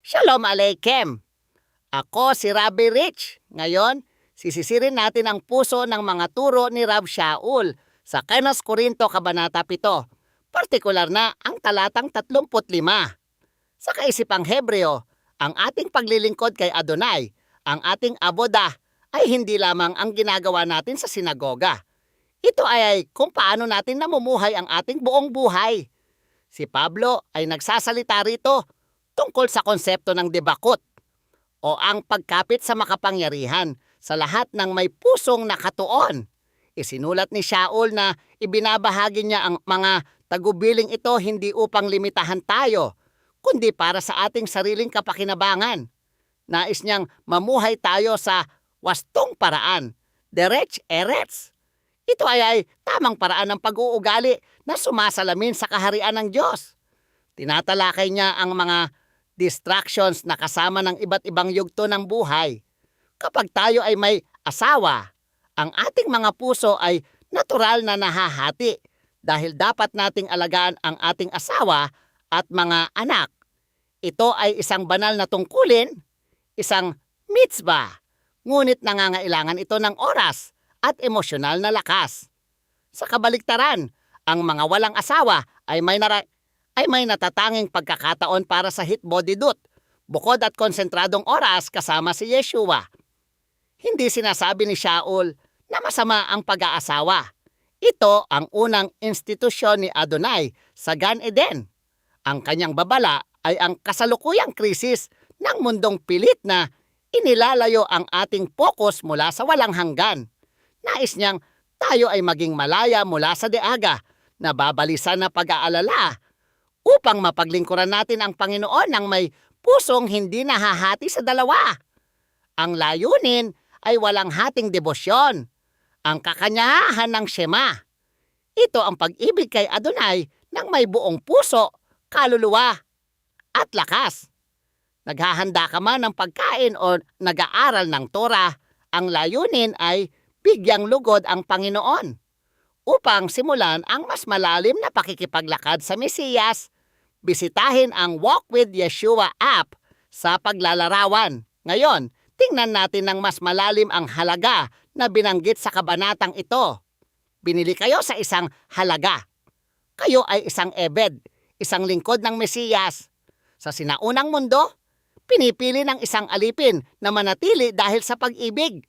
Shalom Aleichem! Ako si Rabbi Rich. Ngayon, sisisirin natin ang puso ng mga turo ni Rab Shaul sa Kanas Korinto Kabanata 7, partikular na ang talatang 35. Sa kaisipang Hebreo, ang ating paglilingkod kay Adonai, ang ating aboda, ay hindi lamang ang ginagawa natin sa sinagoga. Ito ay kung paano natin namumuhay ang ating buong buhay. Si Pablo ay nagsasalita rito tungkol sa konsepto ng debakot o ang pagkapit sa makapangyarihan sa lahat ng may pusong nakatuon. Isinulat ni Shaul na ibinabahagi niya ang mga tagubiling ito hindi upang limitahan tayo, kundi para sa ating sariling kapakinabangan. Nais niyang mamuhay tayo sa wastong paraan, derech eretz. Ito ay tamang paraan ng pag-uugali na sumasalamin sa kaharian ng Diyos. Tinatalakay niya ang mga distractions na kasama ng iba't ibang yugto ng buhay. Kapag tayo ay may asawa, ang ating mga puso ay natural na nahahati dahil dapat nating alagaan ang ating asawa at mga anak. Ito ay isang banal na tungkulin, isang mitzvah, ngunit nangangailangan ito ng oras at emosyonal na lakas. Sa kabaligtaran, ang mga walang asawa ay may natatanging pagkakataon para sa hitbodidut, bukod at konsentradong oras kasama si Yeshua. Hindi sinasabi ni Shaul na masama ang pag-aasawa. Ito ang unang institusyon ni Adonai sa Gan Eden. Ang kanyang babala ay ang kasalukuyang krisis ng mundong pilit na inilalayo ang ating pokus mula sa walang hanggan. Nais niyang tayo ay maging malaya mula sa deaga na babalisan na pag-aalala upang mapaglingkuran natin ang Panginoon ng may pusong hindi nahahati sa dalawa. Ang layunin ay walang hating debosyon, ang kakanyahan ng Shema. Ito ang pag-ibig kay Adonai ng may buong puso, kaluluwa at lakas. Naghahanda ka man ng pagkain o nag-aaral ng Torah, ang layunin ay bigyang lugod ang Panginoon upang simulan ang mas malalim na pakikipaglakad sa Mesiyas. Bisitahin ang Walk with Yeshua app sa paglalarawan. Ngayon, tingnan natin ng mas malalim ang halaga na binanggit sa kabanatang ito. Binili kayo sa isang halaga. Kayo ay isang ebed, isang lingkod ng Mesiyas. Sa sinaunang mundo, pinipili ng isang alipin na manatili dahil sa pag-ibig.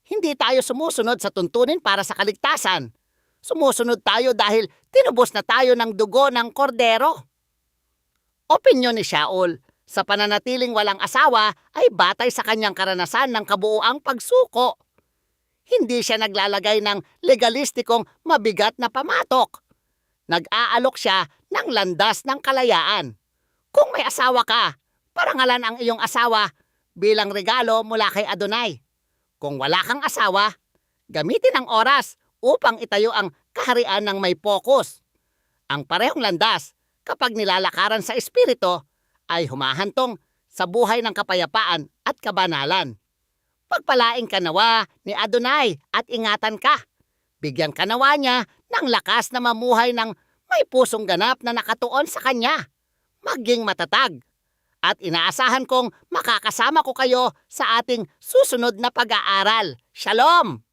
Hindi tayo sumusunod sa tuntunin para sa kaligtasan. Sumusunod tayo dahil tinubos na tayo ng dugo ng kordero. Opinyon ni Shaul, sa pananatiling walang asawa ay batay sa kanyang karanasan ng kabuuang pagsuko. Hindi siya naglalagay ng legalistikong mabigat na pamatok. Nag-aalok siya ng landas ng kalayaan. Kung may asawa ka, parangalan ang iyong asawa bilang regalo mula kay Adonai. Kung wala kang asawa, gamitin ang oras upang itayo ang kaharian ng may pokus. Ang parehong landas, kapag nilalakaran sa espiritu, ay humahantong sa buhay ng kapayapaan at kabanalan. Pagpalaing ka nawa ni Adonai at ingatan ka. Bigyan ka nawa niya ng lakas na mamuhay ng may pusong ganap na nakatuon sa kanya. Maging matatag. At inaasahan kong makakasama ko kayo sa ating susunod na pag-aaral. Shalom!